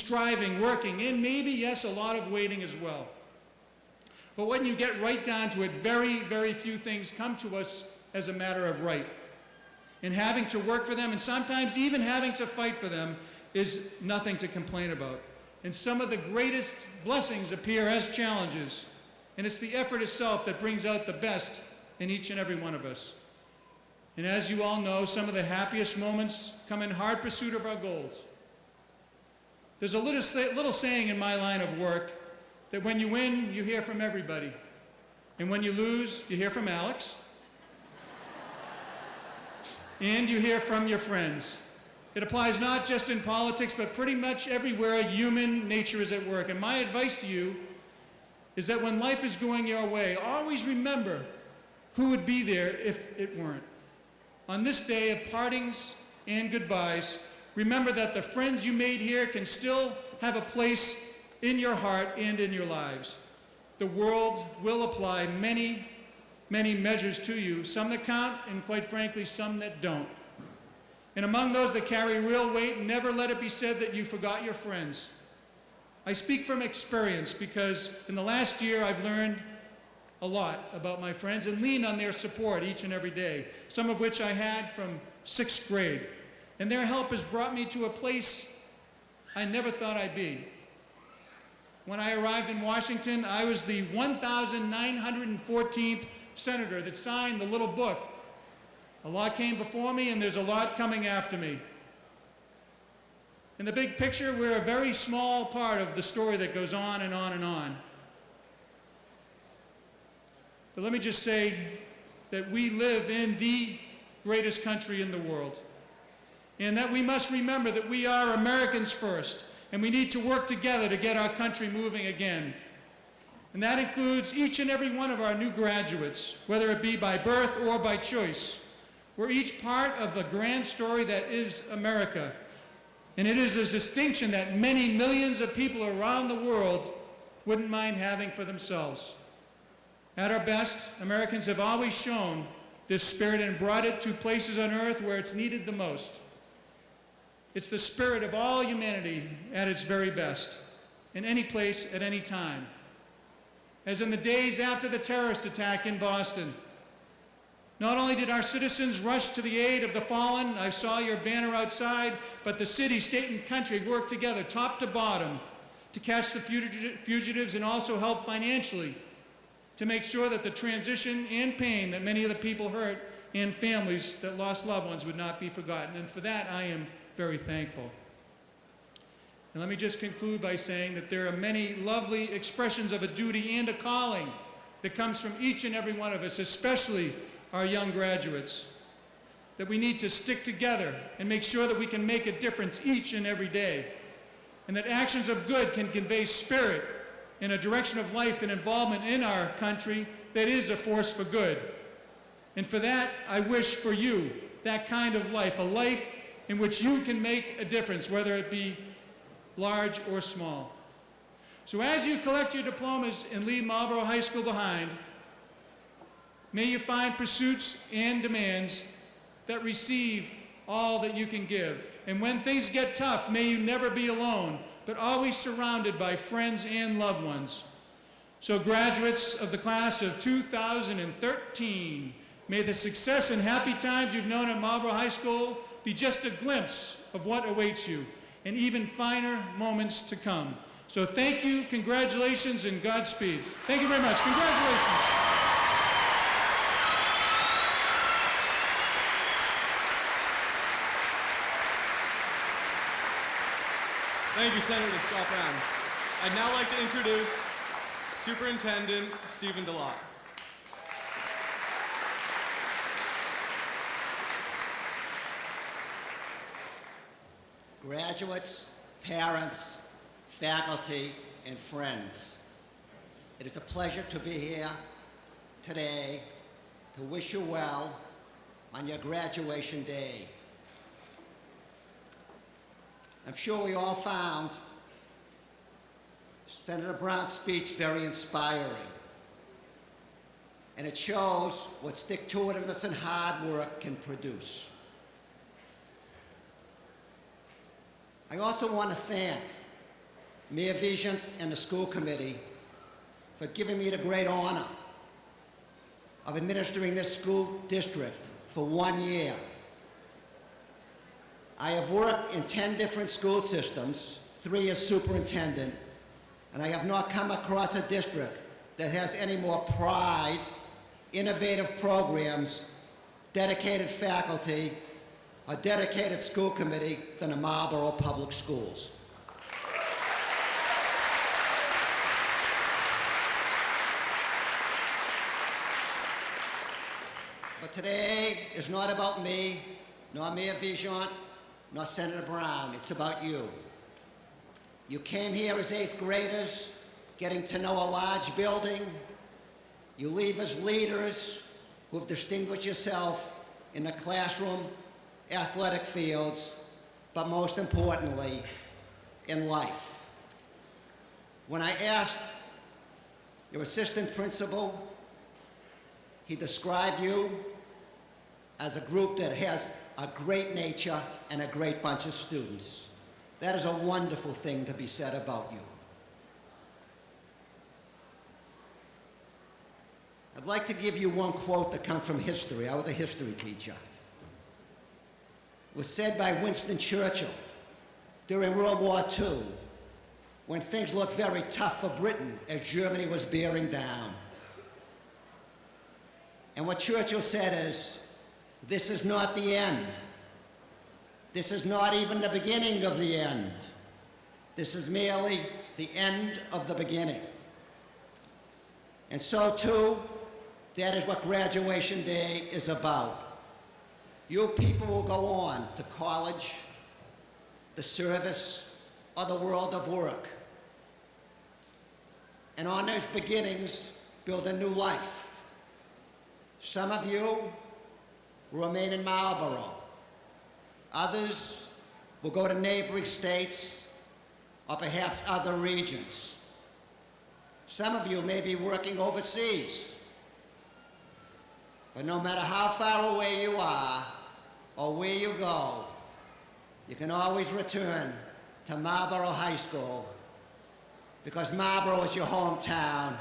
striving, working, and maybe, yes, a lot of waiting as well. But when you get right down to it, very, very few things come to us as a matter of right. And having to work for them, and sometimes even having to fight for them, is nothing to complain about. And some of the greatest blessings appear as challenges, and it's the effort itself that brings out the best in each and every one of us. And as you all know, some of the happiest moments come in hard pursuit of our goals. There's a little saying in my line of work that when you win, you hear from everybody. And when you lose, you hear from Alex. And you hear from your friends. It applies not just in politics, but pretty much everywhere human nature is at work. And my advice to you is that when life is going your way, always remember who would be there if it weren't. On this day of partings and goodbyes, remember that the friends you made here can still have a place in your heart and in your lives. The world will apply many, many measures to you, some that count and quite frankly some that don't. And among those that carry real weight, never let it be said that you forgot your friends. I speak from experience because in the last year I've learned a lot about my friends and lean on their support each and every day, some of which I had from 6th grade. And their help has brought me to a place I never thought I'd be. When I arrived in Washington, I was the 1,914th senator that signed the little book. A lot came before me, and there's a lot coming after me. In the big picture, we're a very small part of the story that goes on and on and on. But let me just say that we live in the greatest country in the world, and that we must remember that we are Americans first, and we need to work together to get our country moving again. And that includes each and every one of our new graduates, whether it be by birth or by choice. We're each part of the grand story that is America. And it is a distinction that many millions of people around the world wouldn't mind having for themselves. At our best, Americans have always shown this spirit and brought it to places on earth where it's needed the most. It's the spirit of all humanity at its very best, in any place, at any time. As in the days after the terrorist attack in Boston, not only did our citizens rush to the aid of the fallen, I saw your banner outside, but the city, state, and country worked together, top to bottom, to catch the fugitives and also help financially to make sure that the transition and pain that many of the people hurt and families that lost loved ones would not be forgotten. And for that, I am very thankful. And let me just conclude by saying that there are many lovely expressions of a duty and a calling that comes from each and every one of us, especially our young graduates, that we need to stick together and make sure that we can make a difference each and every day, and that actions of good can convey spirit in a direction of life and involvement in our country that is a force for good. And for that, I wish for you that kind of life, a life in which you can make a difference, whether it be large or small. So as you collect your diplomas and leave Marlborough High School behind, may you find pursuits and demands that receive all that you can give. And when things get tough, may you never be alone, but always surrounded by friends and loved ones. So graduates of the class of 2013, may the success and happy times you've known at Marlborough High School be just a glimpse of what awaits you, and even finer moments to come. So thank you, congratulations, and Godspeed. Thank you very much. Congratulations. Thank you, Senator Scott Brown. I'd now like to introduce Superintendent Stephen DeLotte. Graduates, parents, faculty, and friends, it is a pleasure to be here today to wish you well on your graduation day. I'm sure we all found Senator Brown's speech very inspiring, and it shows what stick-to-itiveness and hard work can produce. I also want to thank Mayor Vigent and the school committee for giving me the great honor of administering this school district for 1 year. I have worked in 10 different school systems, 3 as superintendent, and I have not come across a district that has any more pride, innovative programs, dedicated faculty, a dedicated school committee than the Marlborough Public Schools. But today is not about me, nor Mayor Vigent, nor Senator Brown. It's about you. You came here as 8th graders, getting to know a large building. You leave as leaders who have distinguished yourself in the classroom, athletic fields, but most importantly, in life. When I asked your assistant principal, he described you as a group that has a great nature and a great bunch of students. That is a wonderful thing to be said about you. I'd like to give you one quote that comes from history. I was a history teacher. It was said by Winston Churchill during World War II, when things looked very tough for Britain as Germany was bearing down. And what Churchill said is, this is not the end. This is not even the beginning of the end. This is merely the end of the beginning. And so too, that is what graduation day is about. You people will go on to college, the service, or the world of work. And on those beginnings, build a new life. Some of you will remain in Marlborough. Others will go to neighboring states or perhaps other regions. Some of you may be working overseas. But no matter how far away you are or where you go, you can always return to Marlborough High School, because Marlborough is your hometown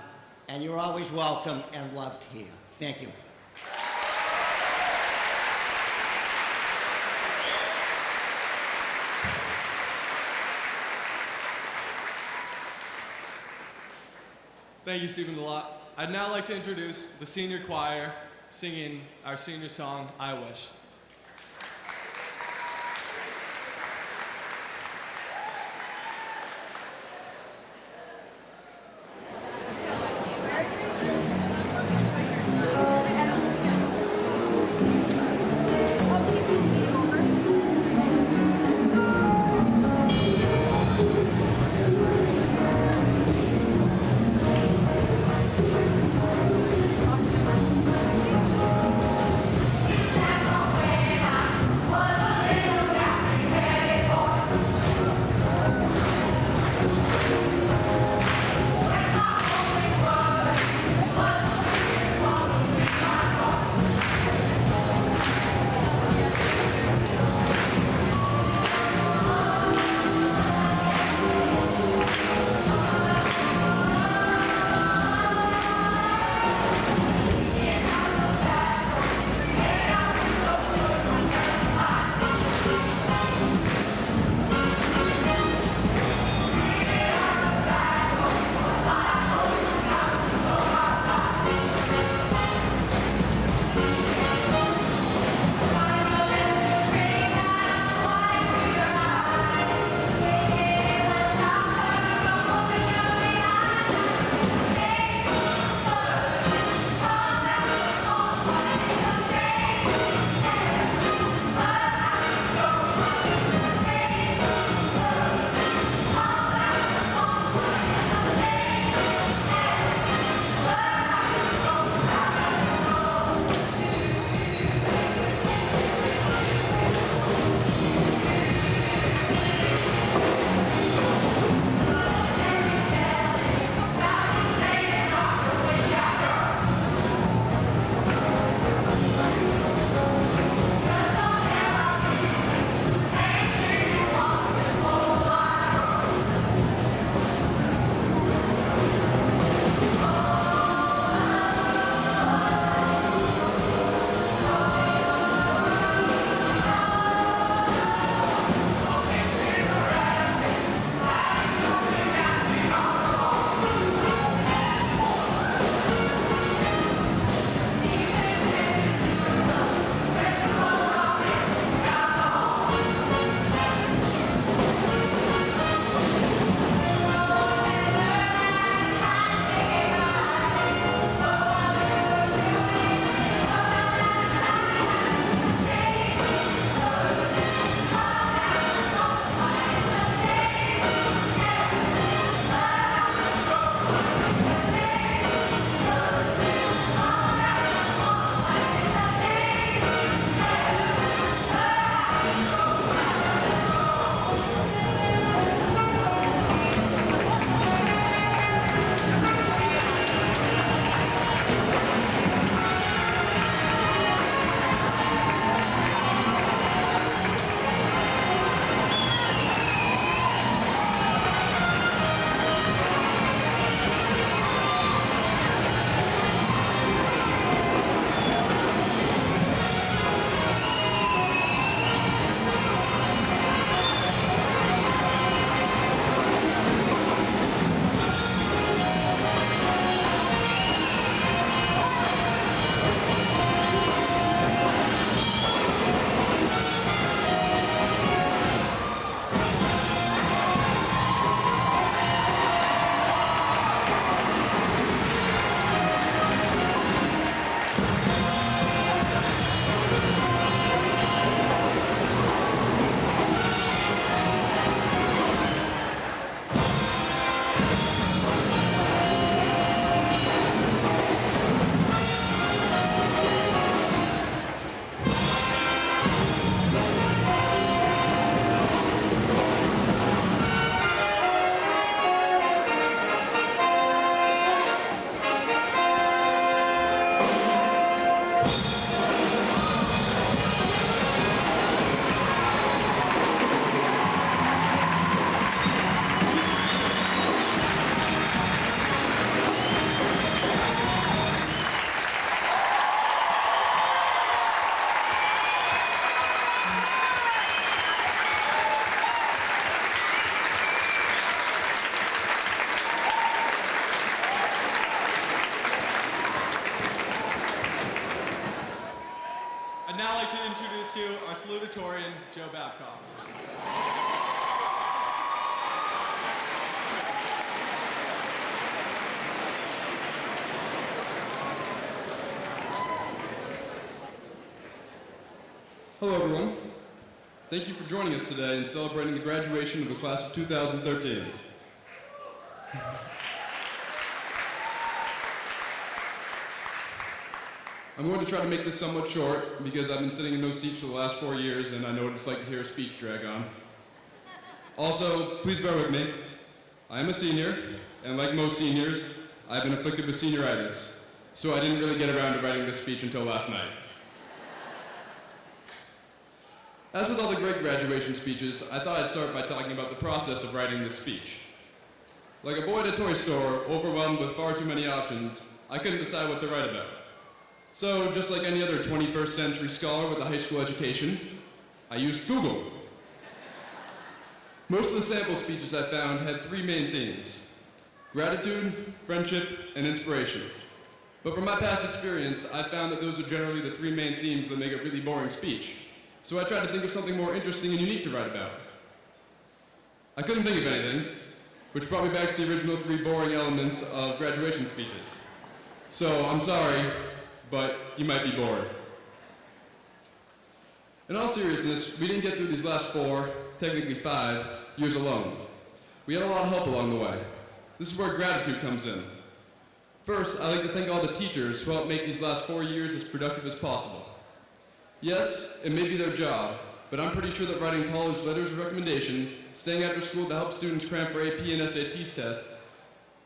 and you're always welcome and loved here. Thank you. Thank you, Stephen, a lot. I'd now like to introduce the senior choir singing our senior song, I Wish. I untitlledchapter.com. Hello, everyone. Thank you for joining us today in celebrating the graduation of the class of 2013. I'm going to try to make this somewhat short because I've been sitting in those seats for the last 4 years and I know what it's like to hear a speech drag on. Also, please bear with me. I am a senior, and like most seniors, I've been afflicted with senioritis, so I didn't really get around to writing this speech until last night. As with all the great graduation speeches, I thought I'd start by talking about the process of writing this speech. Like a boy at a toy store, overwhelmed with far too many options, I couldn't decide what to write about. So, just like any other 21st century scholar with a high school education, I used Google. Most of the sample speeches I found had three main themes: gratitude, friendship, and inspiration. But from my past experience, I found that those are generally the three main themes that make a really boring speech. So I tried to think of something more interesting and unique to write about. I couldn't think of anything, which brought me back to the original three boring elements of graduation speeches. So I'm sorry, but you might be bored. In all seriousness, we didn't get through these last 4, technically 5, years alone. We had a lot of help along the way. This is where gratitude comes in. First, I'd like to thank all the teachers who helped make these last 4 years as productive as possible. Yes, it may be their job, but I'm pretty sure that writing college letters of recommendation, staying after school to help students cram for AP and SAT tests,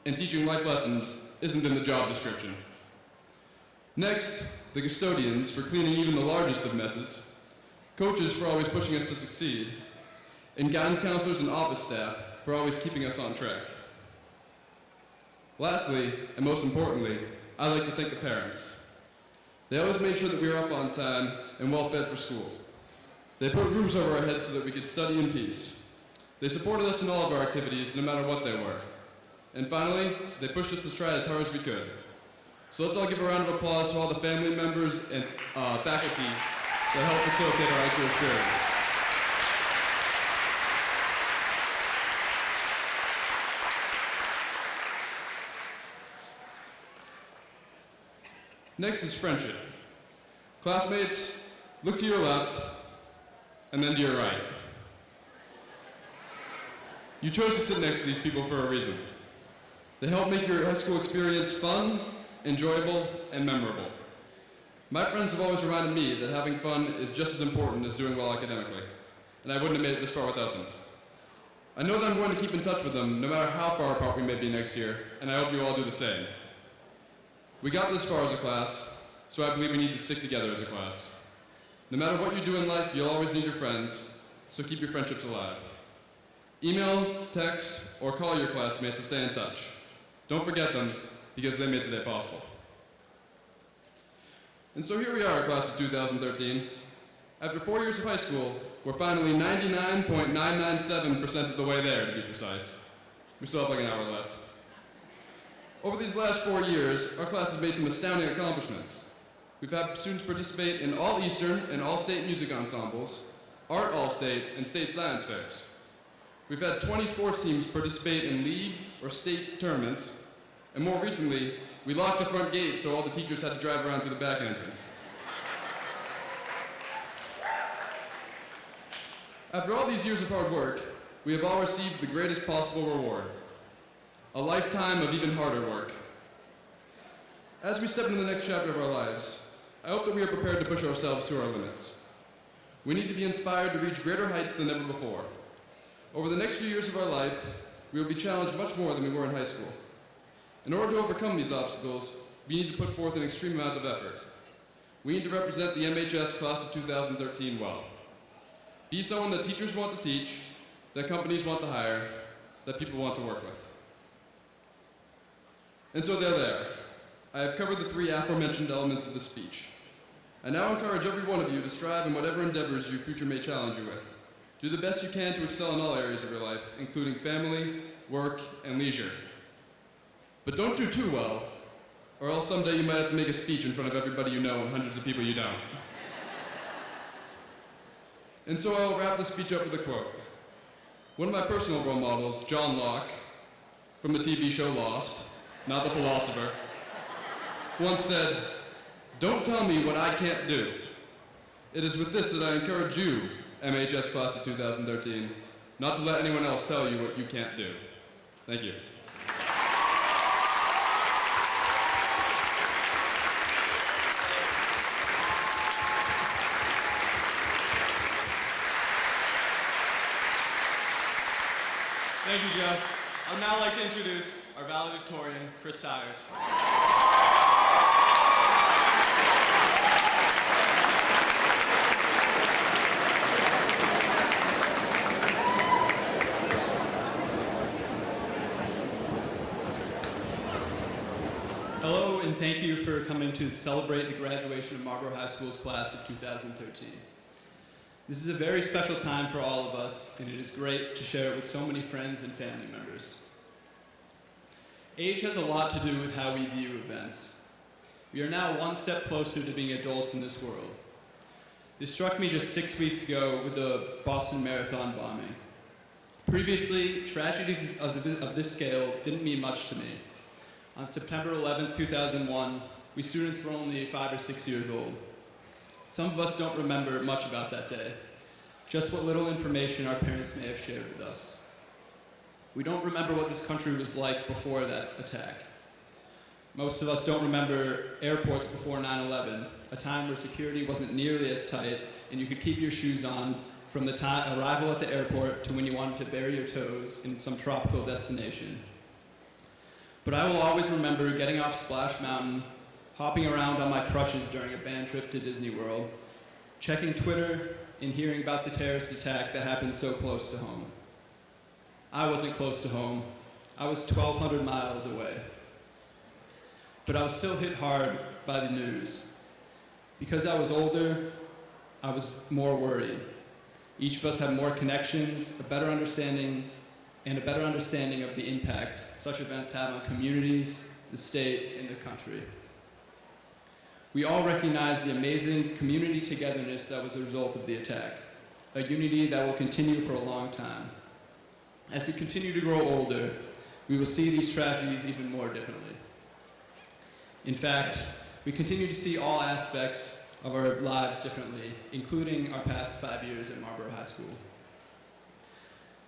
and teaching life lessons isn't in the job description. Next, the custodians for cleaning even the largest of messes, coaches for always pushing us to succeed, and guidance counselors and office staff for always keeping us on track. Lastly, and most importantly, I'd like to thank the parents. They always made sure that we were up on time and well fed for school. They put roofs over our heads so that we could study in peace. They supported us in all of our activities, no matter what they were. And finally, they pushed us to try as hard as we could. So let's all give a round of applause to all the family members and faculty that helped facilitate our high school experience. Next is friendship. Classmates, look to your left, and then to your right. You chose to sit next to these people for a reason. They help make your high school experience fun, enjoyable, and memorable. My friends have always reminded me that having fun is just as important as doing well academically, and I wouldn't have made it this far without them. I know that I'm going to keep in touch with them no matter how far apart we may be next year, and I hope you all do the same. We got this far as a class, so I believe we need to stick together as a class. No matter what you do in life, you'll always need your friends, so keep your friendships alive. Email, text, or call your classmates to stay in touch. Don't forget them, because they made today possible. And so here we are, class of 2013. After 4 years of high school, we're finally 99.997% of the way there, to be precise. We still have like an hour left. Over these last 4 years, our class has made some astounding accomplishments. We've had students participate in all Eastern and all state music ensembles, art all-state, and state science fairs. We've had 20 sports teams participate in league or state tournaments, and more recently, we locked the front gate so all the teachers had to drive around through the back entrance. After all these years of hard work, we have all received the greatest possible reward: a lifetime of even harder work. As we step into the next chapter of our lives, I hope that we are prepared to push ourselves to our limits. We need to be inspired to reach greater heights than ever before. Over the next few years of our life, we will be challenged much more than we were in high school. In order to overcome these obstacles, we need to put forth an extreme amount of effort. We need to represent the MHS class of 2013 well. Be someone that teachers want to teach, that companies want to hire, that people want to work with. And so there. I have covered the 3 aforementioned elements of the speech. I now encourage every one of you to strive in whatever endeavors your future may challenge you with. Do the best you can to excel in all areas of your life, including family, work, and leisure. But don't do too well, or else someday you might have to make a speech in front of everybody you know and hundreds of people you don't. And so I'll wrap this speech up with a quote. One of my personal role models, John Locke, from the TV show Lost, not the philosopher, once said, "Don't tell me what I can't do." It is with this that I encourage you, MHS Class of 2013, not to let anyone else tell you what you can't do. Thank you. Thank you, Joe. I'd now like to introduce our valedictorian, Chris Sires. Hello, and thank you for coming to celebrate the graduation of Marlborough High School's class of 2013. This is a very special time for all of us, and it is great to share it with so many friends and family members. Age has a lot to do with how we view events. We are now one step closer to being adults in this world. This struck me just 6 weeks ago with the Boston Marathon bombing. Previously, tragedies of this scale didn't mean much to me. On September 11, 2001, we students were only 5 or 6 years old. Some of us don't remember much about that day, just what little information our parents may have shared with us. We don't remember what this country was like before that attack. Most of us don't remember airports before 9/11, a time where security wasn't nearly as tight and you could keep your shoes on from the time arrival at the airport to when you wanted to bury your toes in some tropical destination. But I will always remember getting off Splash Mountain, hopping around on my crutches during a band trip to Disney World, checking Twitter, and hearing about the terrorist attack that happened so close to home. I wasn't close to home. I was 1,200 miles away. But I was still hit hard by the news. Because I was older, I was more worried. Each of us had more connections, a better understanding of the impact such events have on communities, the state, and the country. We all recognize the amazing community togetherness that was a result of the attack, a unity that will continue for a long time. As we continue to grow older, we will see these tragedies even more differently. In fact, we continue to see all aspects of our lives differently, including our past 5 years at Marlborough High School.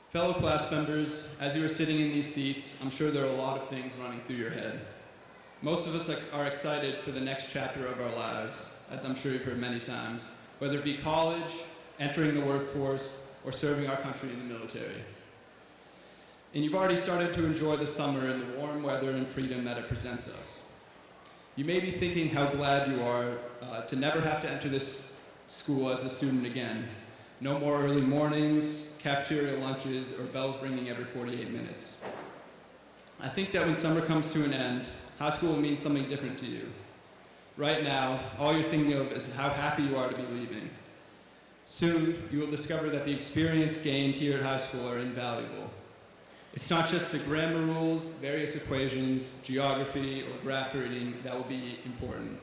Fellow class members, as you are sitting in these seats, I'm sure there are a lot of things running through your head. Most of us are excited for the next chapter of our lives, as I'm sure you've heard many times, whether it be college, entering the workforce, or serving our country in the military. And you've already started to enjoy the summer and the warm weather and freedom that it presents us. You may be thinking how glad you are to never have to enter this school as a student again. No more early mornings, cafeteria lunches, or bells ringing every 48 minutes. I think that when summer comes to an end, high school will mean something different to you. Right now, all you're thinking of is how happy you are to be leaving. Soon, you will discover that the experience gained here at high school are invaluable. It's not just the grammar rules, various equations, geography, or graph reading that will be important.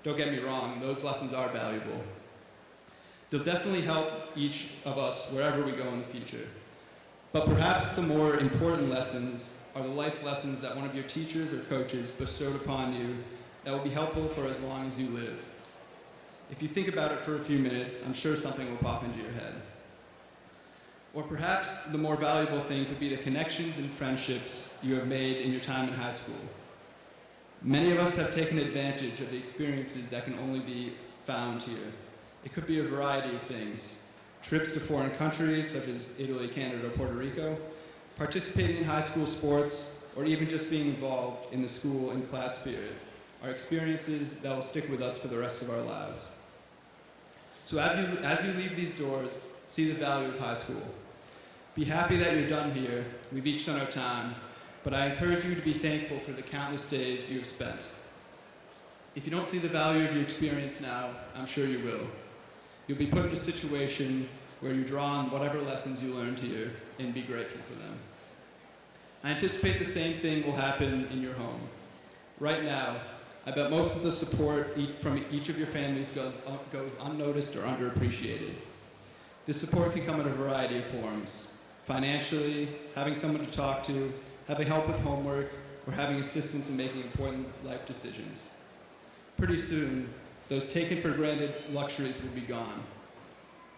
Don't get me wrong, those lessons are valuable. They'll definitely help each of us wherever we go in the future. But perhaps the more important lessons are the life lessons that one of your teachers or coaches bestowed upon you that will be helpful for as long as you live. If you think about it for a few minutes, I'm sure something will pop into your head. Or perhaps the more valuable thing could be the connections and friendships you have made in your time in high school. Many of us have taken advantage of the experiences that can only be found here. It could be a variety of things. Trips to foreign countries, such as Italy, Canada, or Puerto Rico, participating in high school sports, or even just being involved in the school and class spirit are experiences that will stick with us for the rest of our lives. So as you leave these doors, see the value of high school. Be happy that you're done here. We've each done our time, but I encourage you to be thankful for the countless days you have spent. If you don't see the value of your experience now, I'm sure you will. You'll be put in a situation where you draw on whatever lessons you learned here and be grateful for them. I anticipate the same thing will happen in your home. Right now, I bet most of the support from each of your families goes unnoticed or underappreciated. This support can come in a variety of forms: financially, having someone to talk to, having help with homework, or having assistance in making important life decisions. Pretty soon, those taken for granted luxuries will be gone.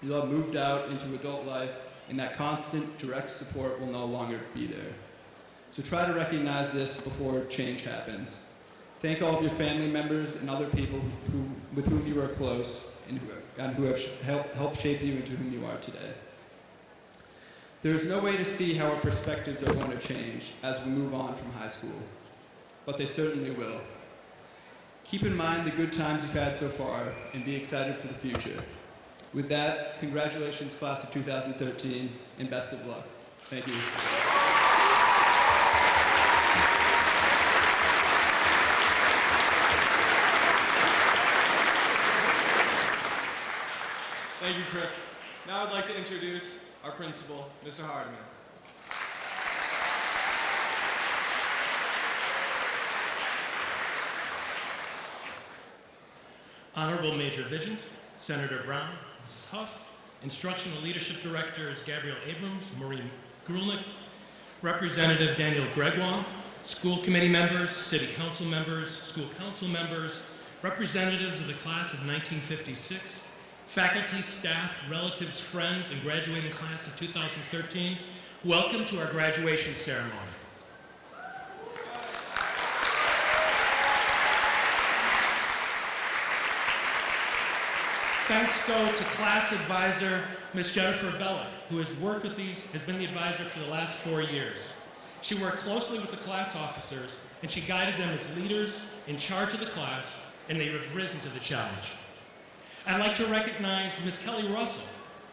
You'll have moved out into adult life, and that constant, direct support will no longer be there. So try to recognize this before change happens. Thank all of your family members and other people with whom you are close and who have helped shape you into whom you are today. There is no way to see how our perspectives are going to change as we move on from high school, but they certainly will. Keep in mind the good times you've had so far and be excited for the future. With that, congratulations, class of 2013, and best of luck. Thank you. Thank you, Chris. Now I'd like to introduce our principal, Mr. Hardman. Honorable Major Vigent, Senator Brown, Mrs. Huff, Instructional Leadership Directors Gabrielle Abrams, Maureen Grulnick, Representative Daniel Gregoire, School Committee members, City Council members, School Council members, representatives of the class of 1956, faculty, staff, relatives, friends, and graduating class of 2013, welcome to our graduation ceremony. Thanks go to class advisor, Ms. Jennifer Bellick, who has been the advisor for the last 4 years. She worked closely with the class officers, and she guided them as leaders in charge of the class, and they have risen to the challenge. I'd like to recognize Ms. Kelly Russell,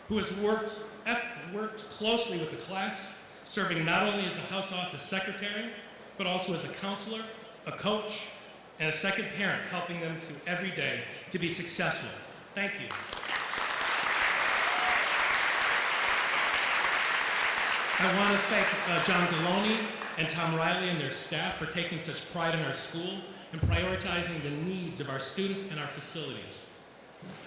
who has worked closely with the class, serving not only as the House Office Secretary, but also as a counselor, a coach, and a second parent, helping them through every day to be successful. Thank you. I want to thank John Deloney and Tom Riley and their staff for taking such pride in our school and prioritizing the needs of our students and our facilities.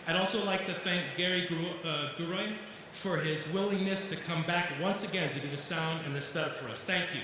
I'd also like to thank Gary Guroy for his willingness to come back once again to do the sound and the setup for us. Thank you.